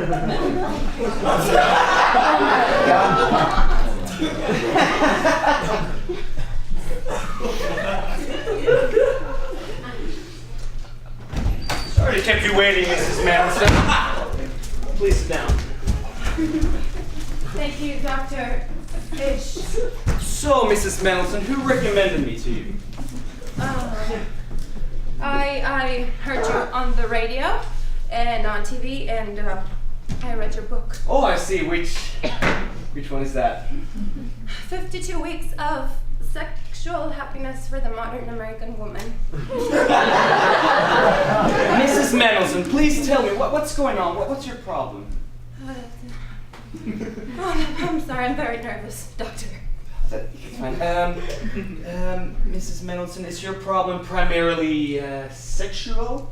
Sorry to keep you waiting, Mrs. Madison. Please sit down. Thank you, Dr. Fish. So, Mrs. Madison, who recommended me to you? I heard you on the radio and on TV, and I read your book. Oh, I see. Which one is that? 52 Weeks of Sexual Happiness for the Modern American Woman. Mrs. Mendelson, please tell me, what's going on? What's your problem? I'm sorry, I'm very nervous, Doctor. That's fine. Mrs. Mendelson, is your problem primarily sexual?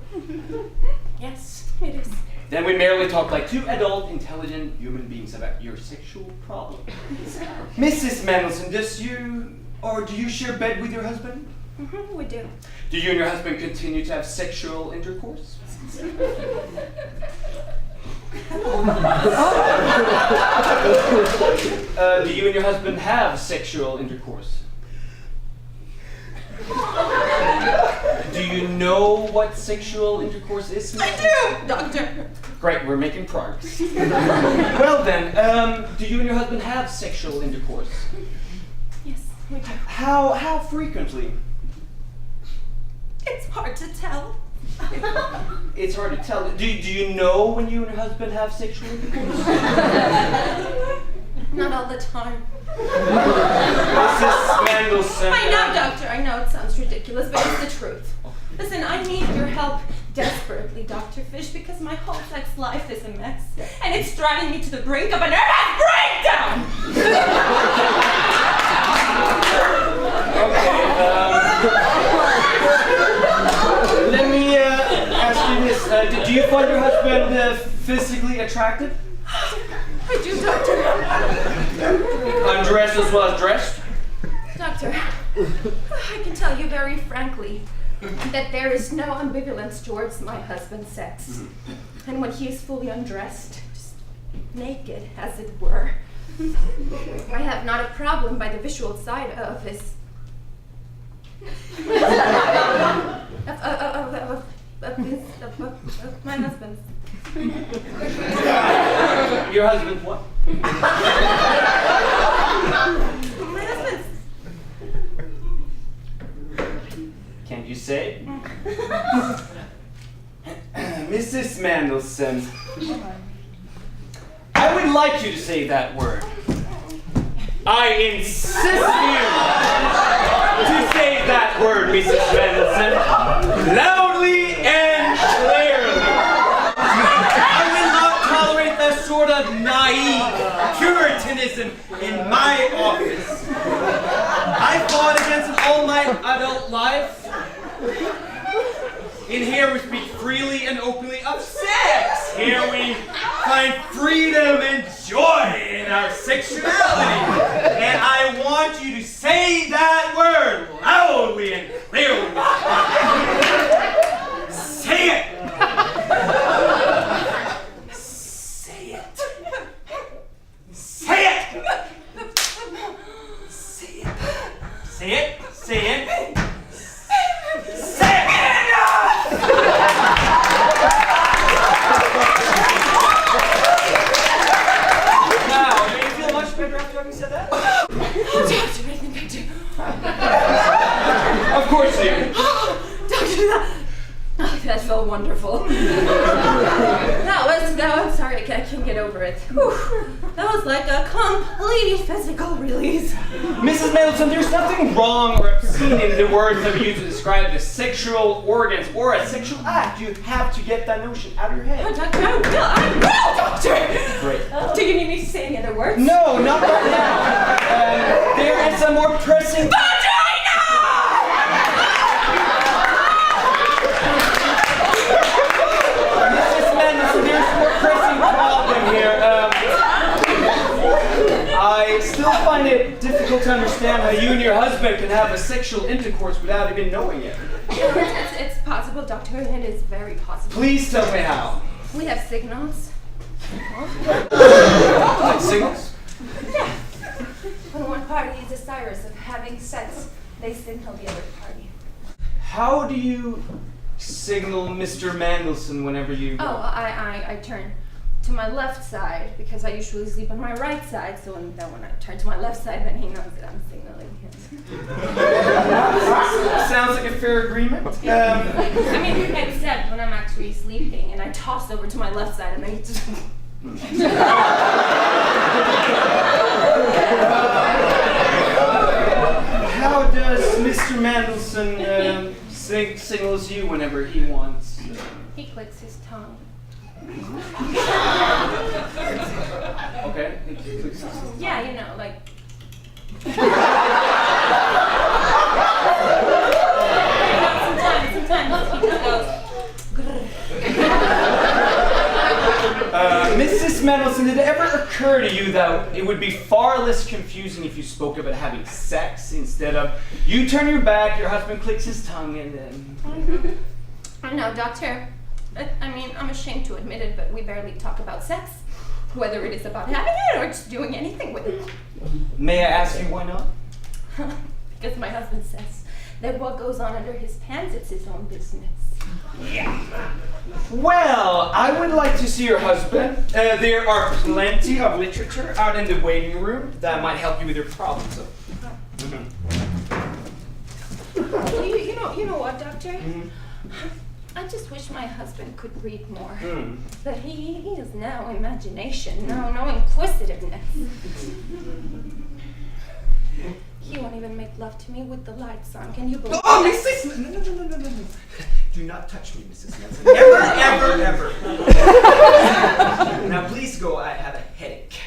Yes, it is. Then we merely talk like two adult, intelligent human beings about your sexual problem. Mrs. Mendelson, do you share bed with your husband? Mm-hmm, we do. Do you and your husband continue to have sexual intercourse? Do you and your husband have sexual intercourse? Do you know what sexual intercourse is? I do, Doctor. Great, we're making progress. Well then, do you and your husband have sexual intercourse? Yes, we do. How frequently? It's hard to tell. It's hard to tell. Do you know when you and your husband have sexual intercourse? Not all the time. Mrs. Mendelson. I know, Doctor. I know it sounds ridiculous, but it's the truth. Listen, I need your help desperately, Dr. Fish, because my whole sex life is a mess, and it's driving me to the brink of a nervous breakdown. Okay. Let me ask you this: do you find your husband physically attractive? I do, Doctor. Undressed as well as dressed? Doctor, I can tell you very frankly that there is no ambivalence towards my husband's sex. And when he is fully undressed, just naked, as it were, I have not a problem by the visual side of his... of my husband's. Your husband what? My husband's. Can't you say? Mrs. Mandelson, I would like you to say that word. I insist you to say that word, Mrs. Mandelson, loudly and clearly. I will not tolerate that sort of naive puritanism in my office. I fought against it all my adult life. In here we speak freely and openly of sex. Here we find freedom and joy in our sexuality. And I want you to say that word loudly and clearly. Say it. Say it. Say it. Say it. Say it. Say it. Say it. Now, do you feel much better after having said that? Oh, Doctor, I think I do. Of course you do. Doctor, that felt wonderful. I'm sorry, I can't get over it. Whew. That was like a complete physical release. Mrs. Middleton, there's nothing wrong or obscene in the words that we use to describe the sexual organs or a sexual act. You have to get that notion out of your head. Oh, Doctor, I will, Doctor! Great. Do you need me to say any other words? No, not right now. There is a more pressing... I still find it difficult to understand how you and your husband can have a sexual intercourse without even knowing it. It's possible, Doctor. It is very possible. Please tell me how. We have signals. Like signals? Yeah. When one party is desirous of having sex, they signal the other party. How do you signal Mr. Mandelson whenever you... Oh, I turn to my left side because I usually sleep on my right side, so when I turn to my left side, then he knows that I'm signaling him. Sounds like a fair agreement. I mean, except when I'm actually sleeping and I toss over to my left side and then he just... How does Mr. Mandelson signals you whenever he wants? He clicks his tongue. Okay. He clicks his tongue. Yeah, you know, like... Sometimes he just goes... Mrs. Mendelson, did it ever occur to you that it would be far less confusing if you spoke about having sex instead of you turn your back, your husband clicks his tongue, and then... I know, Doctor. I mean, I'm ashamed to admit it, but we barely talk about sex. Whether it is about having it or just doing anything with it. May I ask you why not? Because my husband says that what goes on under his pants, it's his own business. Yeah. Well, I would like to see your husband. There are plenty of literature out in the waiting room that might help you with your problems. So. You know what, Doctor? I just wish my husband could read more. But he has no imagination, no inquisitiveness. He won't even make love to me with the lights on. Can you believe that? Oh, Mrs. No. Do not touch me, Mrs. Nelson. Ever. Now, please go. I have a headache.